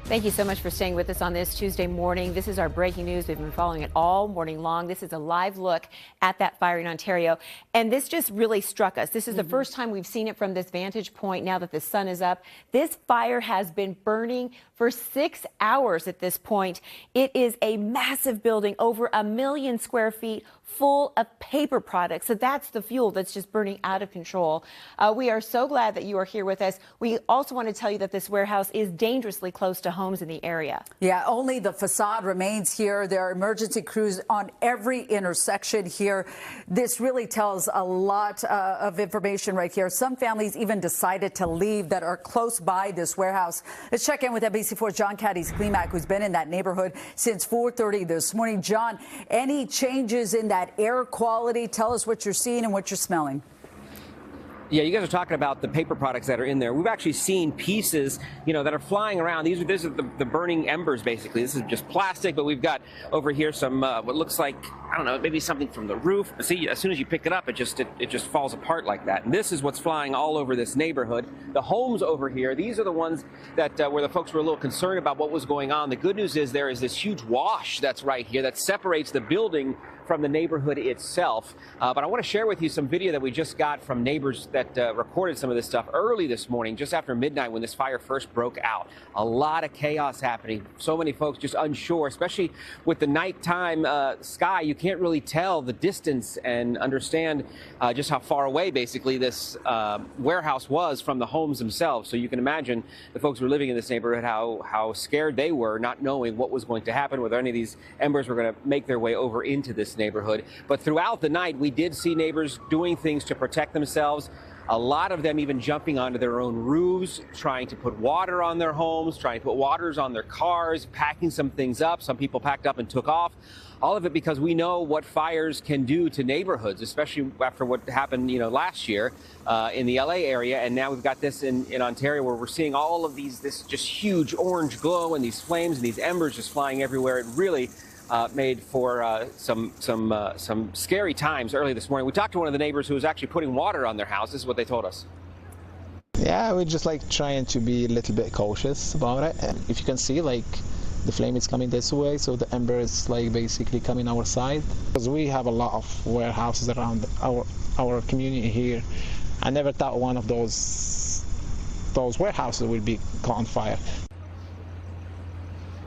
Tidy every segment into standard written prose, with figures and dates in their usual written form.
Thank you so much for staying with us on this Tuesday morning. This is our breaking news. We've been following it all morning long. This is a live look at that fire in Ontario. And this just really struck us. This is the first time we've seen it from this vantage point now that the sun is up. This fire has been burning for 6 hours at this point. It is a massive building, over 1 million square feet, full of paper products. So that's the fuel that's just burning out of control. We are so glad that you are here with us. We also want to tell you that this warehouse is dangerously close to homes in the area. Yeah, only the facade remains here. There are emergency crews on every intersection here. This really tells a lot of information right here. Some families even decided to leave that are close by this warehouse. Let's check in with NBC4's Cádiz Klemack, who's been in that neighborhood since 4:30 this morning. John, any changes in that air quality? Tell us what you're seeing and what you're smelling. Yeah, you guys are talking about the paper products that are in there. We've actually seen pieces, that are flying around. This is the burning embers, basically. This is just plastic, but we've got over here some what looks like, I don't know, maybe something from the roof. See, as soon as you pick it up, it just falls apart like that. And this is what's flying all over this neighborhood. The homes over here, these are the ones that where the folks were a little concerned about what was going on. The good news is there is this huge wash that's right here that separates the building from the neighborhood itself. But I want to share with you some video that we just got from neighbors that recorded some of this stuff early this morning, just after midnight when this fire first broke out. A lot of chaos happening. So many folks just unsure, especially with the nighttime sky. You can't really tell the distance and understand just how far away basically this warehouse was from the homes themselves. So you can imagine the folks who were living in this neighborhood, how scared they were, not knowing what was going to happen, whether any of these embers were going to make their way over into this neighborhood. But throughout the night, we did see neighbors doing things to protect themselves. A lot of them even jumping onto their own roofs, trying to put water on their homes, trying to put waters on their cars, packing some things up. Some people packed up and took off. All of it because we know what fires can do to neighborhoods, especially after what happened, last year in the LA area. And now we've got this in Ontario, where we're seeing all of this just huge orange glow and these flames and these embers just flying everywhere. It really made for some scary times early this morning. We talked to one of the neighbors who was actually putting water on their house. This is what they told us. Yeah, we're just trying to be a little bit cautious about it. And if you can see, the flame is coming this way, so the ember is basically coming our side. Because we have a lot of warehouses around our community here. I never thought one of those warehouses would be caught on fire.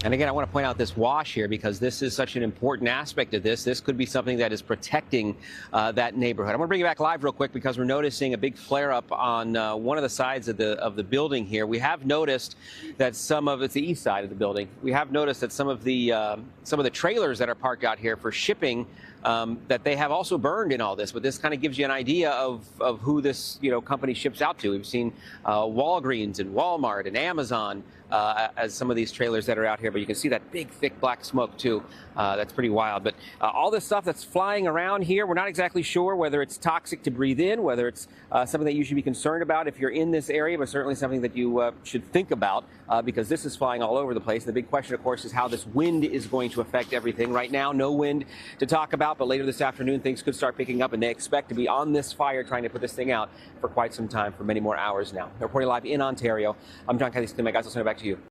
And again, I want to point out this wash here because this is such an important aspect of this. This could be something that is protecting that neighborhood. I'm going to bring you back live real quick because we're noticing a big flare-up on one of the sides of the building here. We have noticed that it's the east side of the building. We have noticed that some of the trailers that are parked out here for shipping that they have also burned in all this. But this kind of gives you an idea of who this company ships out to. We've seen Walgreens and Walmart and Amazon as some of these trailers that are out here. But you can see that big, thick black smoke, too. That's pretty wild. But all this stuff that's flying around here, we're not exactly sure whether it's toxic to breathe in, whether it's something that you should be concerned about if you're in this area, but certainly something that you should think about because this is flying all over the place. The big question, of course, is how this wind is going to affect everything. Right now, no wind to talk about, but later this afternoon, things could start picking up, and they expect to be on this fire trying to put this thing out for quite some time, for many more hours now. Reporting live in Ontario, I'm Cádiz Klemack. Guys, I'll send it back to you.